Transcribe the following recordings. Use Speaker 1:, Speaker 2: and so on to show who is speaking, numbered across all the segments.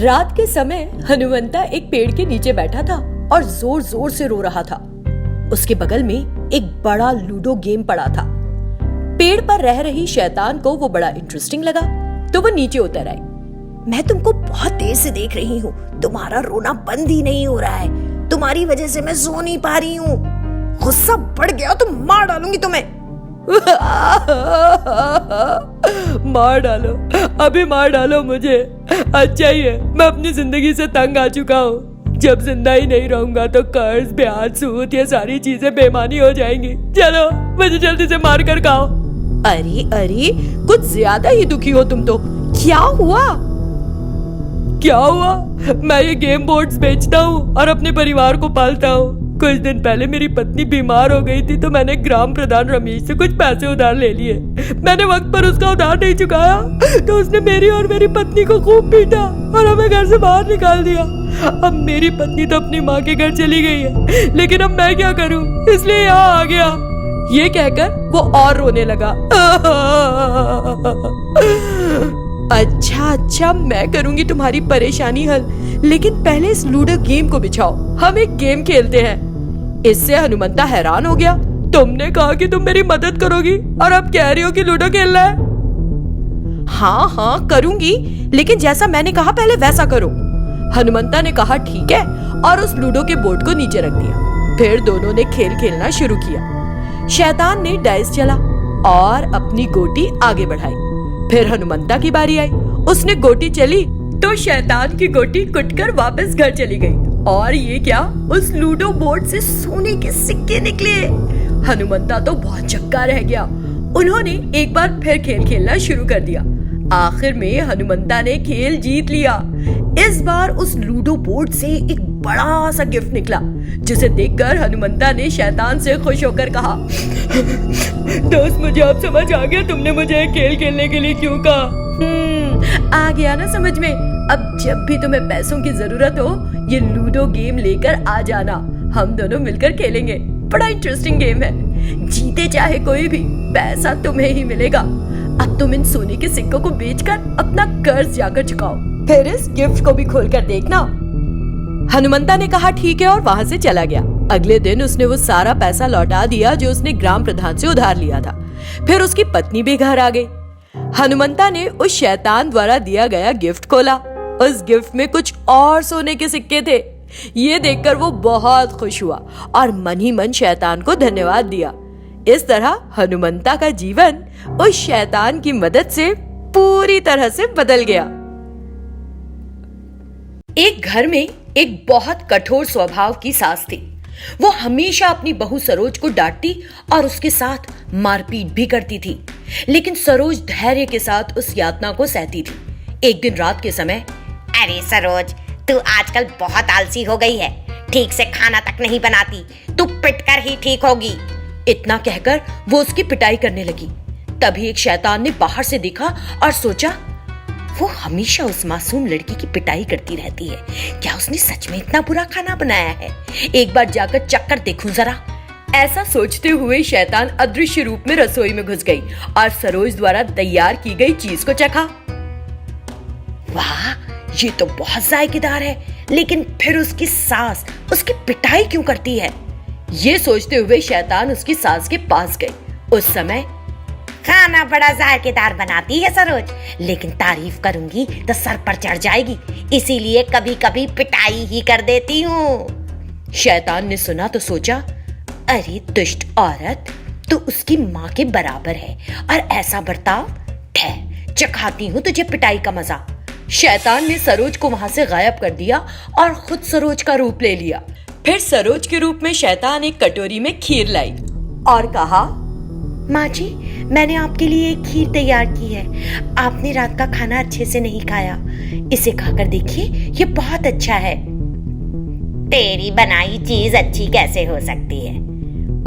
Speaker 1: रात के समय हनुमंता एक पेड़ के नीचे बैठा था और जोर जोर से रो रहा था। उसके बगल में एक बड़ा लूडो गेम पड़ा था। पेड़ पर रह रही शैतान को वो बड़ा इंटरेस्टिंग लगा, तो वो नीचे उतर आई।
Speaker 2: मैं तुमको बहुत देर से देख रही हूँ, तुम्हारा रोना बंद ही नहीं हो रहा है। तुम्हारी वजह से मैं सो नहीं पा रही हूँ। गुस्सा बढ़ गया तो मार डालूंगी तुम्हें।
Speaker 1: मार डालो, अभी मार डालो मुझे। अच्छा ही है, मैं अपनी जिंदगी से तंग आ चुका हूँ। जब जिंदा ही नहीं रहूंगा तो कर्ज, ब्याज, सूद ये सारी चीजें बेमानी हो जाएंगी। चलो मुझे जल्दी से मार कर खाओ।
Speaker 2: अरे अरे, कुछ ज्यादा ही दुखी हो तुम तो। क्या हुआ?
Speaker 1: क्या हुआ? मैं ये गेम बोर्ड्स बेचता हूँ और अपने परिवार को पालता हूँ। कुछ दिन पहले मेरी पत्नी बीमार हो गई थी तो मैंने ग्राम प्रधान रमेश से कुछ पैसे उधार ले लिए। मैंने वक्त पर उसका उधार नहीं चुकाया तो उसने मेरी और मेरी पत्नी को खूब पीटा और हमें घर से बाहर निकाल दिया। अब मेरी पत्नी तो अपनी माँ के घर चली गई है, लेकिन अब मैं क्या करूँ, इसलिए यहाँ आ गया। ये कहकर वो और रोने लगा। अच्छा, मैं करूंगी तुम्हारी परेशानी हल, लेकिन पहले इस लूडो गेम को बिछाओ, हम एक गेम खेलते हैं। इससे हनुमंता हैरान हो गया। तुमने कहा कि तुम मेरी मदद करोगी और अब कह रही हो कि लूडो खेलना है?
Speaker 2: हाँ करूंगी, लेकिन जैसा मैंने कहा पहले वैसा करो।
Speaker 1: हनुमंता ने कहा ठीक है और उस लूडो के बोर्ड को नीचे रख दिया। फिर दोनों ने खेल खेलना शुरू किया। शैतान ने डाइस चला और अपनी गोटी आगे बढ़ाई। फिर हनुमंता की बारी आई। उसने गोटी चली तो शैतान की गोटी कुटकर वापस घर चली गई। और ये क्या, उस लूडो बोर्ड से सोने के सिक्के निकले। हनुमंता तो बहुत चक्का रह गया। उन्होंने एक बार फिर खेल खेलना शुरू कर दिया। आखिर में हनुमंता ने खेल जीत लिया। इस बार उस लूडो बोर्ड से एक बड़ा सा गिफ्ट निकला, जिसे देखकर हनुमंता ने शैतान से खुश होकर कहा, दोस्त मुझे अब समझ आ गया तुमने मुझे खेल खेलने के लिए क्यों कहा। आ गया ना समझ में। अब जब भी तुम्हें पैसों की जरूरत हो, ये लूडो गेम लेकर आ जाना, हम दोनों मिलकर खेलेंगे। बड़ा इंटरेस्टिंग गेम है, जीते चाहे कोई भी, पैसा तुम्हें ही मिलेगा। अब तुम इन सोने के सिक्कों को बेचकर अपना कर्ज जाकर चुकाओ, फिर इस गिफ्ट को भी खोलकर देखना। हनुमंता ने कहा ठीक है और वहाँ से चला गया। अगले दिन उसने वो सारा पैसा लौटा दिया जो उसने ग्राम प्रधान से उधार लिया था। फिर उसकी पत्नी भी घर आ गई। हनुमंता ने उस शैतान द्वारा दिया गया गिफ्ट खोला। उस गिफ्ट में कुछ और सोने के सिक्के थे। ये देखकर वो बहुत खुश हुआ और मन ही मन शैतान को धन्यवाद दिया। इस तरह हनुमंता का जीवन उस शैतान की मदद से पूरी तरह से बदल गया। एक घर में एक बहुत कठोर स्वभाव की सास थी। वो हमेशा अपनी बहू सरोज को डांटती और उसके साथ मारपीट भी करती थी, लेकिन सरोज धैर्य के साथ उस यातना को सहती थी। एक दिन रात के समय,
Speaker 3: अरे सरोज, तू आजकल बहुत आलसी हो गई है, ठीक से खाना तक नहीं बनाती, तू पिटकर ही ठीक होगी।
Speaker 1: इतना कहकर वो उसकी पिटाई करने लगी। तभी एक शैतान ने बाहर से देखा और सोचा, वो हमेशा उस मासूम लड़की की पिटाई करती रहती है, क्या उसने सच में इतना बुरा खाना बनाया है? एक बार जाकर चक्कर देखूं जरा। ऐसा सोचते हुए शैतान अदृश्य रूप में रसोई में घुस गई और सरोज द्वारा तैयार की गई चीज को चखा।
Speaker 3: वाह, ये तो बहुत जायकेदार है, लेकिन फिर उसकी सास उसकी पिटाई क्यों करती है?
Speaker 1: ये सोचते हुए शैतान उसकी सास के पास गई। उस समय,
Speaker 3: खाना बड़ा जायकेदार बनाती है सरोज, लेकिन तारीफ करूंगी तो सर पर चढ़ जाएगी, इसीलिए कभी कभी पिटाई ही कर देती हूँ।
Speaker 1: शैतान ने सुना तो सोचा, अरे दुष्ट औरत, तू उसकी माँ के बराबर है और ऐसा बर्ताव, ठहर चखाती हूँ तुझे पिटाई का मजा। शैतान ने सरोज को वहां से गायब कर दिया और खुद सरोज का रूप ले लिया। फिर सरोज के रूप में शैतान एक कटोरी में खीर लाई और कहा,
Speaker 3: माँ जी, मैंने आपके लिए एक खीर तैयार की है। आपने रात का खाना अच्छे से नहीं खाया, इसे खाकर देखिए, ये बहुत अच्छा है। तेरी बनाई चीज अच्छी कैसे हो सकती है?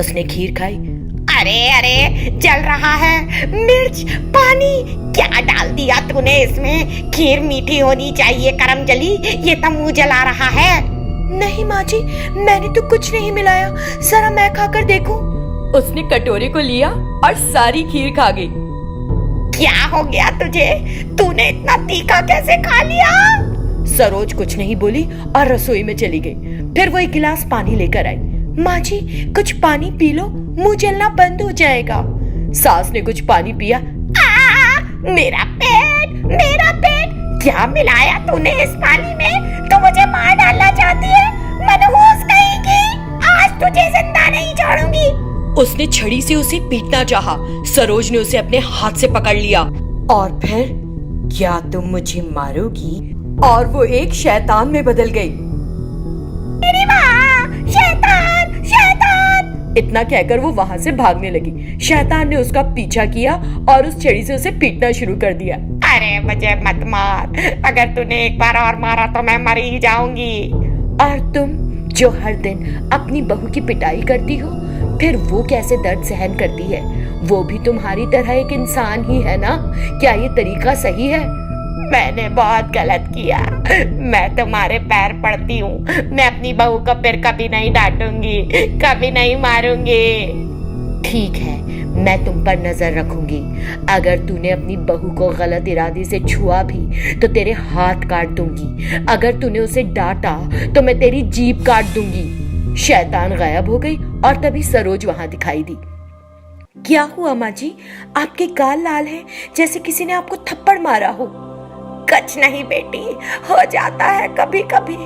Speaker 1: उसने खीर खाई।
Speaker 3: अरे अरे, जल रहा है, मिर्च, पानी, क्या डाल दिया तूने इसमें? खीर मीठी होनी चाहिए, करम जली, ये तो मुंह जला रहा है।
Speaker 1: नहीं माँ जी, मैंने तो कुछ नहीं मिलाया, जरा मैं खाकर देखूं। उसने कटोरे को लिया और सारी खीर खा गई।
Speaker 3: क्या हो गया तुझे? तूने इतना तीखा कैसे खा लिया?
Speaker 1: सरोज कुछ नहीं बोली और रसोई में चली गई। फिर वो एक गिलास पानी लेकर आई।
Speaker 3: माँ जी, कुछ पानी पी लो, मुंह जलना बंद हो जाएगा।
Speaker 1: सास ने कुछ पानी पिया।
Speaker 3: मेरा पेट, क्या मिलाया तूने इस पानी में? तू मुझे मार डालना चाहती है? मनहूस कहीं की, आज तुझे जिंदा नहीं छोड़ूंगी।
Speaker 1: उसने छड़ी से उसे पीटना चाहा। सरोज ने उसे अपने हाथ से पकड़ लिया और फिर, क्या तुम मुझे मारोगी? और वो एक शैतान में बदल गई।
Speaker 3: मेरी माँ, शैतान, शैतान!
Speaker 1: इतना कहकर वो वहां से भागने लगी। शैतान ने उसका पीछा किया और उस छड़ी से उसे पीटना शुरू कर दिया।
Speaker 3: अरे मुझे मत मार, अगर तूने एक बार और मारा तो मैं मर ही जाऊंगी।
Speaker 1: और तुम जो हर दिन अपनी बहू की पिटाई करती हो, फिर वो कैसे दर्द सहन करती है? वो भी तुम्हारी तरह एक इंसान ही है ना? क्या ये तरीका सही है?
Speaker 3: मैंने बहुत गलत किया, मैं तुम्हारे पैर पड़ती हूँ। मैं अपनी बहू को फिर कभी नहीं डांटूंगी, कभी नहीं मारूंगी।
Speaker 1: ठीक है, मैं तुम पर नजर रखूंगी। अगर तूने अपनी बहू को गलत इरादे से छुआ भी तो तेरे हाथ काट दूंगी। अगर तूने उसे डांटा तो मैं तेरी जीभ काट दूंगी। शैतान गायब हो गई और तभी सरोज वहां दिखाई दी।
Speaker 3: क्या हुआ माँ जी? आपके गाल लाल हैं, जैसे किसी ने आपको थप्पड़ मारा हो। कुछ नहीं बेटी, हो जाता है कभी कभी।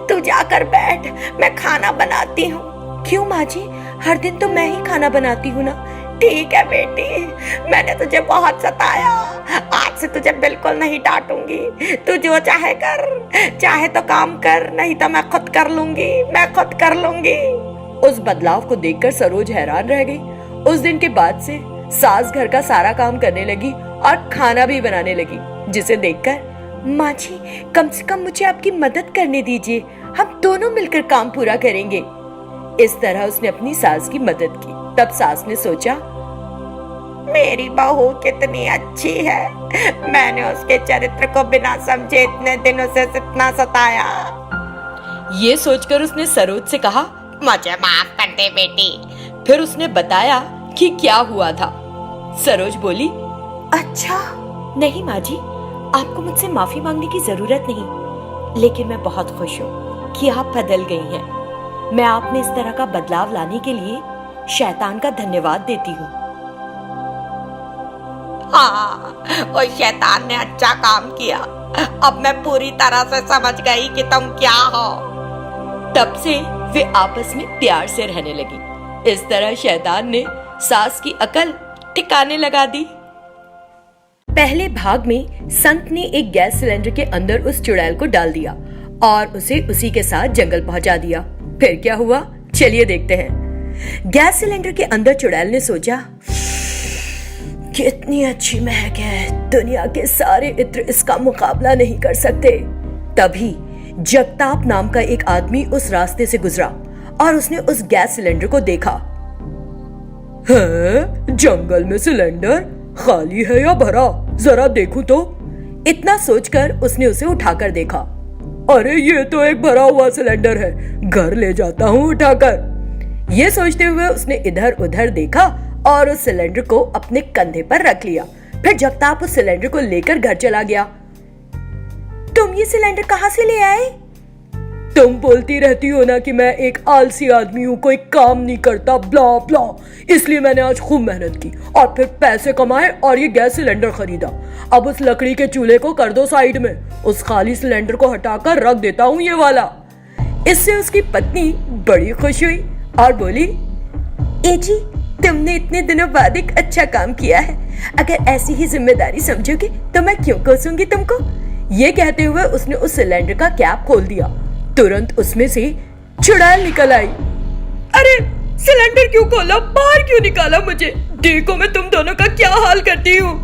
Speaker 3: तू जाकर बैठ, मैं खाना बनाती हूँ। क्यों माँ जी, हर दिन तो मैं ही खाना बनाती हूँ ना। ठीक है बेटी, मैंने तुझे बहुत सताया, आज से तुझे बिल्कुल नहीं डांटूंगी। तू जो चाहे कर, चाहे तो काम कर, नहीं तो मैं खुद कर लूंगी।
Speaker 1: उस बदलाव को देखकर सरोज हैरान रह गई। उस दिन के बाद से सास घर का सारा काम करने लगी और खाना भी बनाने लगी, जिसे देखकर,
Speaker 3: माँ जी, कम से कम मुझे आपकी मदद करने दीजिए, हम दोनों मिलकर काम पूरा करेंगे।
Speaker 1: इस तरह उसने अपनी सास की मदद की। तब सास ने सोचा,
Speaker 3: मेरी बहू कितनी अच्छी है, मैंने उसके चरित्र को बिना समझे इतने दिनों से इतना सताया।
Speaker 1: ये सोचकर उसने सरोज से कहा,
Speaker 3: मुझे माफ कर दे बेटी।
Speaker 1: फिर उसने बताया कि क्या हुआ था। सरोज बोली,
Speaker 3: अच्छा, नहीं माँ जी, आपको मुझसे माफी मांगने की जरूरत नहीं, लेकिन मैं बहुत खुश हूँ कि आप बदल गई हैं। मैं आप में इस तरह का बदलाव लाने के लिए शैतान का धन्यवाद देती हूँ।
Speaker 2: हाँ, उस शैतान ने अच्छा काम किया। अब मैं पूरी तरह से समझ गई कि तुम क्या हो।
Speaker 1: तब से वे आपस में प्यार से रहने लगी। इस तरह शैतान ने सास की अकल ठिकाने लगा दी। पहले भाग में संत ने एक गैस सिलेंडर के अंदर उस चुड़ैल को डाल दिया और उसे उसी के साथ जंगल पहुंचा दिया। फिर क्या हुआ, चलिए देखते हैं। गैस सिलेंडर के अंदर चुड़ैल ने सोचा, कितनी अच्छी महक है, दुनिया के सारे इत्र इसका मुकाबला नहीं कर सकते। तभी जगताप नाम का एक आदमी उस रास्ते से गुजरा और उसने उस गैस सिलेंडर को देखा। है, जंगल में सिलेंडर खाली है या भरा, जरा देखूं तो। इतना सोचकर उसने उसे उठाकर देखा। अरे ये तो एक भरा हुआ सिलेंडर है, घर ले जाता हूँ उठाकर। ये सोचते हुए उसने इधर उधर देखा और उस सिलेंडर को अपने कंधे पर रख लिया। फिर जगताप उस सिलेंडर को लेकर घर चला गया।
Speaker 3: तुम ये सिलेंडर कहाँ से ले आए?
Speaker 1: तुम बोलती रहती हो ना कि मैं एक आलसी आदमी हूँ, कोई काम नहीं करता, ब्ला ब्ला, इसलिए मैंने आज खूब मेहनत की और फिर पैसे कमाए और ये गैस सिलेंडर खरीदा। अब उस लकड़ी के चूल्हे को कर दो साइड में, उस खाली सिलेंडर को हटाकर रख देता हूँ ये वाला। इससे उसकी पत्नी बड़ी खुश हुई और बोली,
Speaker 3: ए जी, तुमने इतने दिनों बाद एक अच्छा काम किया है। अगर ऐसी ही जिम्मेदारी समझोगे तो मैं क्यों कोसूंगी तुमको।
Speaker 1: ये कहते हुए उसने उस सिलेंडर का कैप खोल दिया। तुरंत उसमें से चुड़ैल निकल आई। अरे सिलेंडर क्यों खोला, बाहर क्यों निकाला मुझे? देखो मैं तुम दोनों का क्या हाल करती हूँ।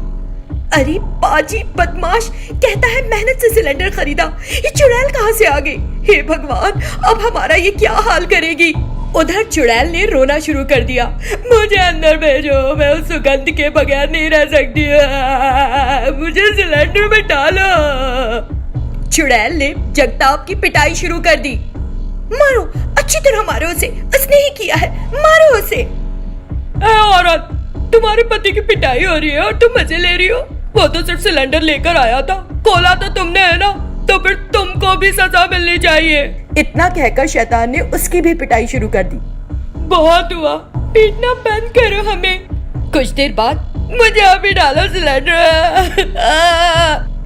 Speaker 3: अरे पाजी बदमाश, कहता है मेहनत से सिलेंडर खरीदा, ये चुड़ैल कहाँ से आ गई? हे भगवान, अब हमारा ये क्या हाल करेगी?
Speaker 1: उधर चुड़ैल ने रोना शुरू कर दिया। मुझे अंदर भेजो, मैं उस सुगंध के बगैर नहीं रह सकती, मुझे सिलेंडर में डालो। चुड़ैल ने जगताप की पिटाई शुरू कर दी।
Speaker 3: मारो, अच्छी तरह मारो उसे, उसने ही किया है, मारो उसे।
Speaker 1: औरत, तुम्हारे पति की पिटाई हो रही है और तुम मजे ले रही हो। वो तो सिर्फ सिलेंडर लेकर आया था, खोला तो तुमने है ना, तो फिर तुमको भी सजा मिलनी चाहिए। इतना कहकर शैतान ने उसकी भी पिटाई शुरू कर दी। बहुत हुआ, पीटना बंद करो हमें। कुछ देर बाद मुझे अभी डालो सिलेंडर।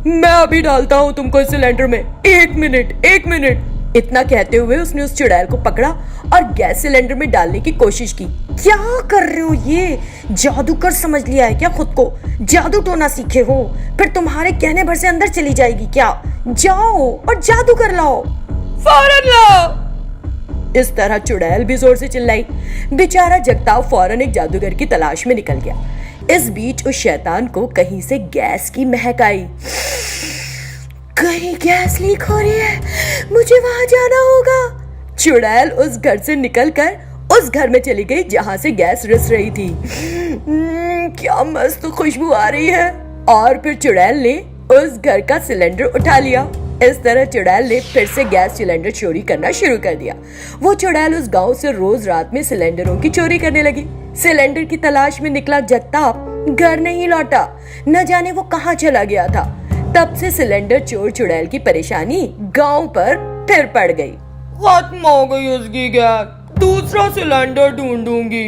Speaker 1: मैं अभी डालता हूँ तुमको सिलेंडर में, 1 मिनट। इतना कहते हुए उसने उस चुड़ैल को पकड़ा और गैस सिलेंडर में डालने की कोशिश की। क्या कर रहे हो, ये जादूगर समझ लिया है क्या खुद को? जादू टोना सीखे हो, फिर तुम्हारे कहने भर से अंदर चली जाएगी क्या? जाओ और जादू कर लाओ, फौरन लाओ। इस तरह चुड़ैल भी जोर से चिल्लाई। बेचारा जगताप फौरन एक जादूगर की तलाश में निकल गया। इस बीच उस शैतान को कहीं से गैस की महक आई। कहीं गैस लीक हो रही है, मुझे वहां जाना होगा। चुड़ैल उस घर से निकलकर उस घर में चली गई जहां से गैस रिस रही थी। क्या मस्त खुशबू आ रही है। और फिर चुड़ैल ने उस घर का सिलेंडर उठा लिया। इस तरह चुड़ैल ने फिर से गैस सिलेंडर चोरी करना शुरू कर दिया। वो चुड़ैल उस गांव से रोज रात में सिलेंडरों की चोरी करने लगी। सिलेंडर की तलाश में निकला जगताप घर नहीं लौटा, न जाने वो कहाँ चला गया था। तब से सिलेंडर चोर चुड़ैल की परेशानी गांव पर फिर पड़ गई। खत्म हो गई उसकी गैस, दूसरा सिलेंडर ढूंढूंगी।